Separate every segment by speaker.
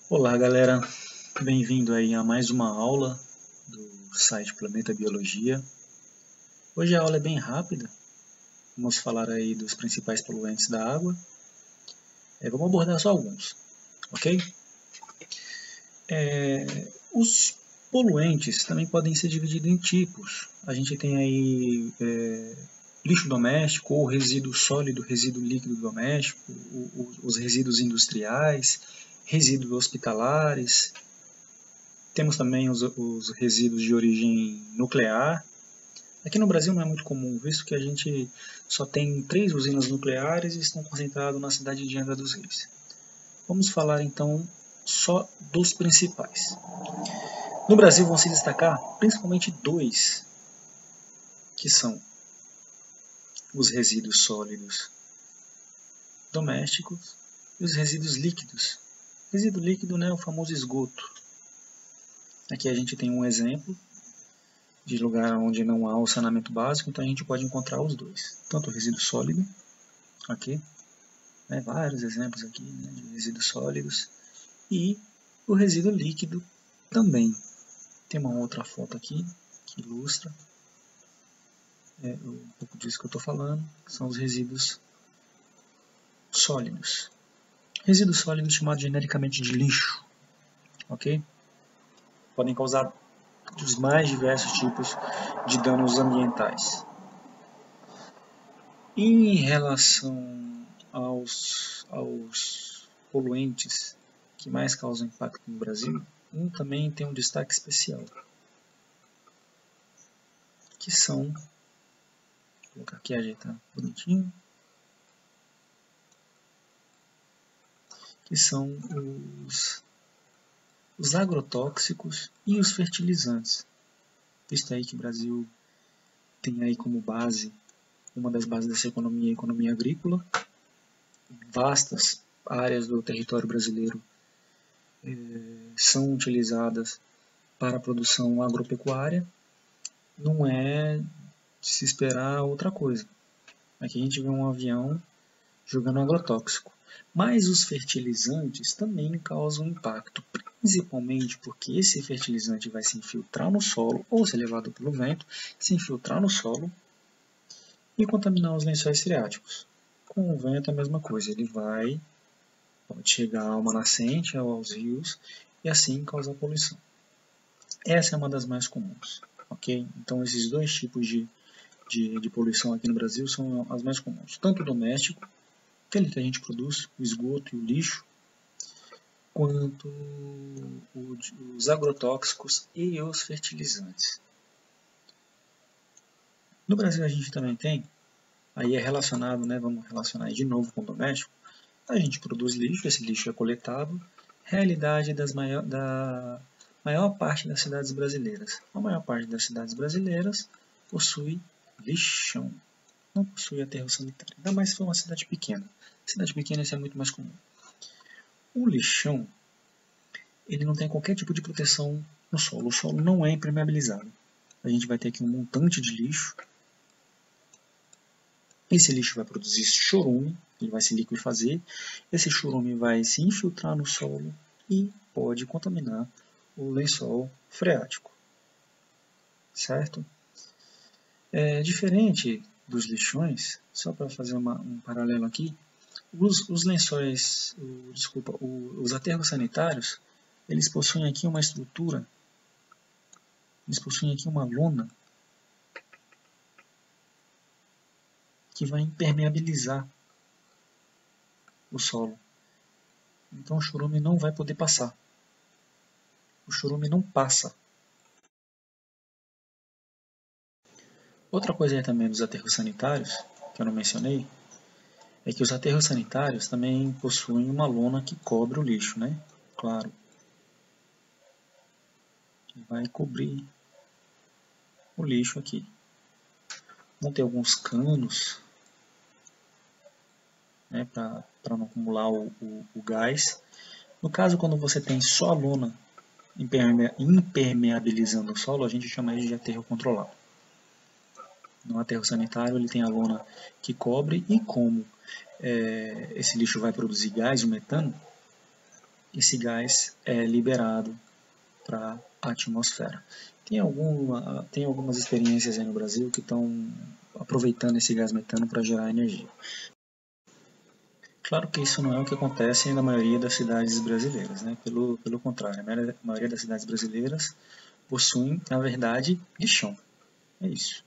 Speaker 1: Olá galera, bem-vindo aí a mais uma aula do site Planeta Biologia. Hoje a aula é bem rápida, vamos falar aí dos principais poluentes da água. Vamos abordar só alguns, ok? Os poluentes também podem ser divididos em tipos. A gente tem aí lixo doméstico ou resíduo sólido, resíduo líquido doméstico, os resíduos industriais, resíduos hospitalares. Temos também os resíduos de origem nuclear. Aqui no Brasil não é muito comum, visto que a gente só tem 3 usinas nucleares e estão concentradas na cidade de Angra dos Reis. Vamos falar então só dos principais. No Brasil vão se destacar principalmente 2, que são os resíduos sólidos domésticos e os resíduos líquidos. Resíduo líquido é o famoso esgoto. Aqui a gente tem um exemplo de lugar onde não há o saneamento básico, então a gente pode encontrar os dois. Tanto o resíduo sólido, aqui, vários exemplos aqui de resíduos sólidos, e o resíduo líquido também. Tem uma outra foto aqui que ilustra um pouco disso que eu estou falando, que são os resíduos sólidos. Resíduos sólidos chamados genericamente de lixo, ok? Podem causar os mais diversos tipos de danos ambientais. Em relação aos poluentes que mais causam impacto no Brasil, um também tem um destaque especial, que são, vou colocar aqui, ajeitar bonitinho, que são os agrotóxicos e os fertilizantes. Visto aí que o Brasil tem aí como base, uma das bases dessa economia, a economia agrícola. Vastas áreas do território brasileiro são utilizadas para a produção agropecuária. Não é de se esperar outra coisa. Aqui a gente vê um avião jogando agrotóxico. Mas os fertilizantes também causam impacto, principalmente porque esse fertilizante vai se infiltrar no solo ou ser levado pelo vento, se infiltrar no solo e contaminar os lençóis freáticos. Com o vento é a mesma coisa, ele pode chegar a uma nascente ou aos rios e assim causar poluição. Essa é uma das mais comuns, ok? Então esses dois tipos de poluição aqui no Brasil são as mais comuns, tanto o doméstico, aquele que a gente produz, o esgoto e o lixo, quanto os agrotóxicos e os fertilizantes. No Brasil a gente também tem, aí é relacionado, vamos relacionar de novo com o doméstico, a gente produz lixo, esse lixo é coletado, realidade da maior parte das cidades brasileiras. A maior parte das cidades brasileiras possui lixão, não possui aterro sanitário, ainda mais se for uma cidade pequena. Cidade pequena isso é muito mais comum. O lixão, ele não tem qualquer tipo de proteção no solo. O solo não é impermeabilizado. A gente vai ter aqui um montante de lixo. Esse lixo vai produzir chorume, ele vai se liquefazer. Esse chorume vai se infiltrar no solo e pode contaminar o lençol freático. Certo? Diferente dos lixões, só para fazer um paralelo aqui, os lençóis, os aterros sanitários, eles possuem aqui uma estrutura, eles possuem aqui uma lona que vai impermeabilizar o solo. Então o chorume não vai poder passar. O chorume não passa. Outra coisa aí também dos aterros sanitários, que eu não mencionei, é que os aterros sanitários também possuem uma lona que cobre o lixo, Claro. Que vai cobrir o lixo aqui. Vão ter alguns canos, para não acumular o gás. No caso, quando você tem só a lona impermeabilizando o solo, a gente chama isso de aterro controlado. No aterro sanitário, ele tem a lona que cobre, e como esse lixo vai produzir gás, o metano, esse gás é liberado para a atmosfera. Tem algumas experiências aí no Brasil que estão aproveitando esse gás metano para gerar energia. Claro que isso não é o que acontece na maioria das cidades brasileiras, né? Pelo contrário, a maioria das cidades brasileiras possuem, na verdade, lixão. É isso.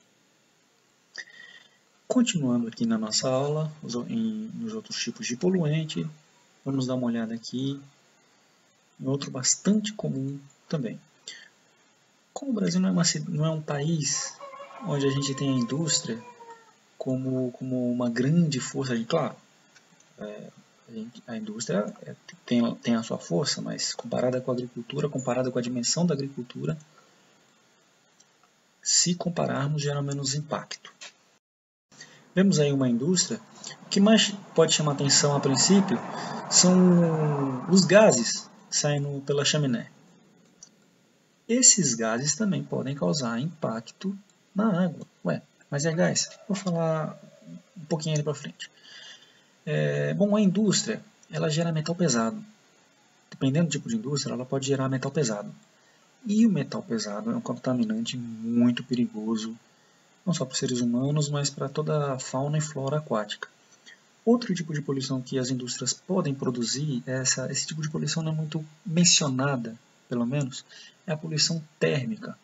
Speaker 1: Continuando aqui na nossa aula, nos outros tipos de poluente, vamos dar uma olhada aqui em outro bastante comum também. Como o Brasil não é um país onde a gente tem a indústria como uma grande força, claro, a indústria tem a sua força, mas comparada com a agricultura, comparada com a dimensão da agricultura, se compararmos, gera menos impacto. Vemos aí uma indústria, o que mais pode chamar atenção a princípio são os gases saindo pela chaminé. Esses gases também podem causar impacto na água. Mas é gás? Vou falar um pouquinho ali para frente. Bom, a indústria, ela gera metal pesado. Dependendo do tipo de indústria, ela pode gerar metal pesado. E o metal pesado é um contaminante muito perigoso, não só para os seres humanos, mas para toda a fauna e flora aquática. Outro tipo de poluição que as indústrias podem produzir, esse tipo de poluição não é muito mencionada, pelo menos, é a poluição térmica.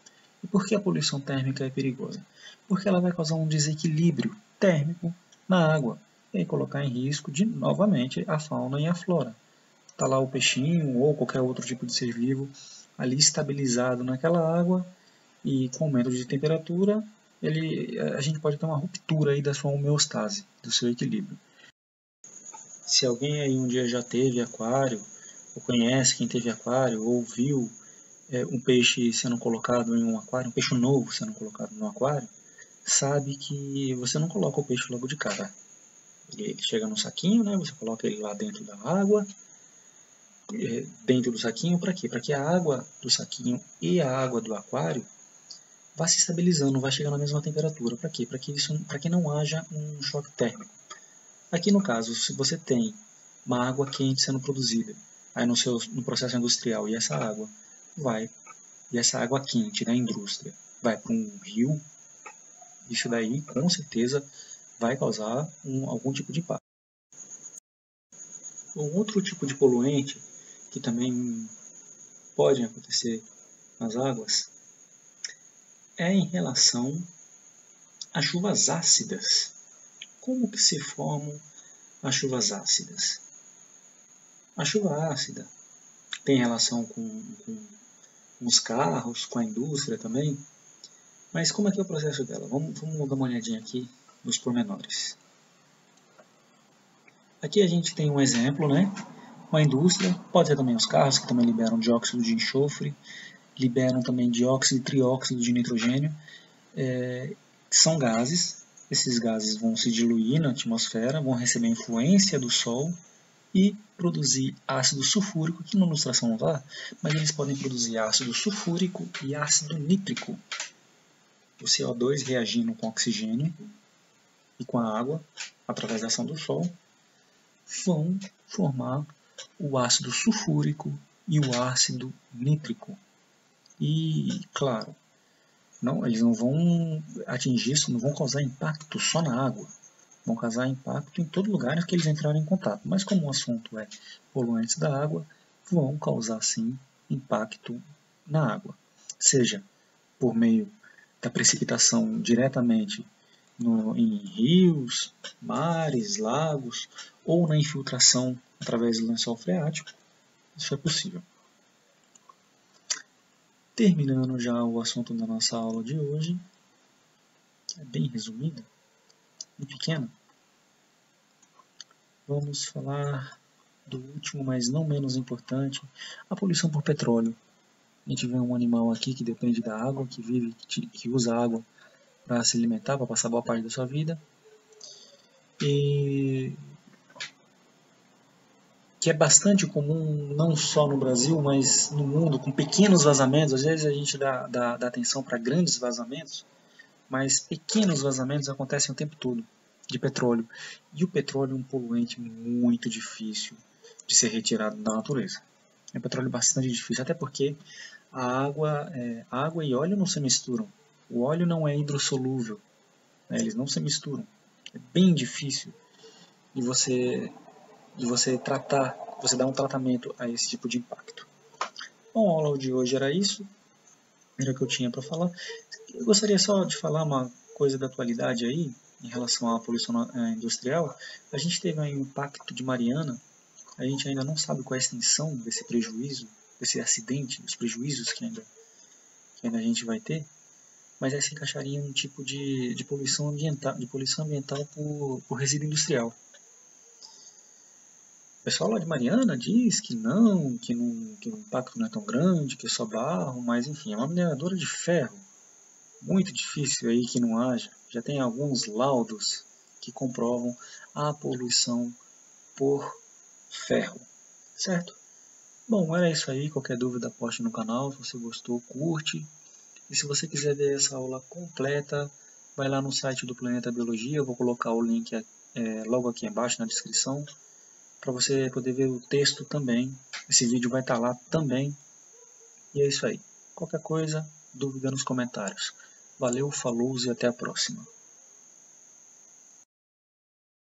Speaker 1: E por que a poluição térmica é perigosa? Porque ela vai causar um desequilíbrio térmico na água e aí colocar em risco, novamente, a fauna e a flora. Está lá o peixinho ou qualquer outro tipo de ser vivo ali estabilizado naquela água e com aumento de temperatura, a gente pode ter uma ruptura aí da sua homeostase, do seu equilíbrio. Se alguém aí um dia já teve aquário, ou conhece quem teve aquário, ou viu um peixe sendo colocado em um aquário, um peixe novo sendo colocado no aquário, sabe que você não coloca o peixe logo de cara. Ele chega no saquinho, né? Você coloca ele lá dentro da água, dentro do saquinho, para quê? Para que a água do saquinho e a água do aquário vá se estabilizando, vá chegando à mesma temperatura. Para quê? Para que não haja um choque térmico. Aqui no caso, se você tem uma água quente sendo produzida aí no processo industrial e essa água quente da indústria vai para um rio, isso daí com certeza vai causar algum tipo de impacto. Um outro tipo de poluente que também pode acontecer nas águas é em relação a chuvas ácidas. Como que se formam as chuvas ácidas? A chuva ácida tem relação com os carros, com a indústria também, mas como é que é o processo dela? Vamos dar uma olhadinha aqui nos pormenores. Aqui a gente tem um exemplo, né? A indústria, pode ser também os carros, que também liberam dióxido de enxofre, liberam também dióxido e trióxido de nitrogênio, que são gases. Esses gases vão se diluir na atmosfera, vão receber a influência do Sol e produzir ácido sulfúrico, que na ilustração não está, mas eles podem produzir ácido sulfúrico e ácido nítrico. O CO2 reagindo com o oxigênio e com a água, através da ação do Sol, vão formar o ácido sulfúrico e o ácido nítrico. E, claro, eles não vão atingir isso, não vão causar impacto só na água, vão causar impacto em todo lugar que eles entrarem em contato. Mas como o assunto é poluentes da água, vão causar sim impacto na água, seja por meio da precipitação diretamente em rios, mares, lagos, ou na infiltração através do lençol freático. Isso é possível. Terminando já o assunto da nossa aula de hoje, é bem resumida, bem pequena, vamos falar do último, mas não menos importante, a poluição por petróleo. A gente vê um animal aqui que depende da água, que usa água para se alimentar, para passar boa parte da sua vida, e que é bastante comum não só no Brasil, mas no mundo, com pequenos vazamentos. Às vezes a gente dá atenção para grandes vazamentos, mas pequenos vazamentos acontecem o tempo todo de petróleo. E o petróleo é um poluente muito difícil de ser retirado da natureza. É petróleo bastante difícil, até porque a água e óleo não se misturam. O óleo não é hidrossolúvel, né? Eles não se misturam. É bem difícil de você tratar, você dar um tratamento a esse tipo de impacto. Bom, a aula de hoje era isso, era o que eu tinha para falar. Eu gostaria só de falar uma coisa da atualidade aí, em relação à poluição industrial. A gente teve um impacto de Mariana, a gente ainda não sabe qual é a extensão desse prejuízo, desse acidente, dos prejuízos que ainda a gente vai ter, mas aí se encaixaria em um tipo de poluição ambiental por resíduo industrial. O pessoal lá de Mariana diz que o impacto não é tão grande, que é só barro, mas enfim, é uma mineradora de ferro. Muito difícil aí que não haja. Já tem alguns laudos que comprovam a poluição por ferro, certo? Bom, era isso aí. Qualquer dúvida, poste no canal. Se você gostou, curte. E se você quiser ver essa aula completa, vai lá no site do Planeta Biologia. Eu vou colocar o link logo aqui embaixo na descrição, para você poder ver o texto também. Esse vídeo vai estar lá também. E é isso aí. Qualquer coisa, dúvida nos comentários. Valeu, falou e até a próxima.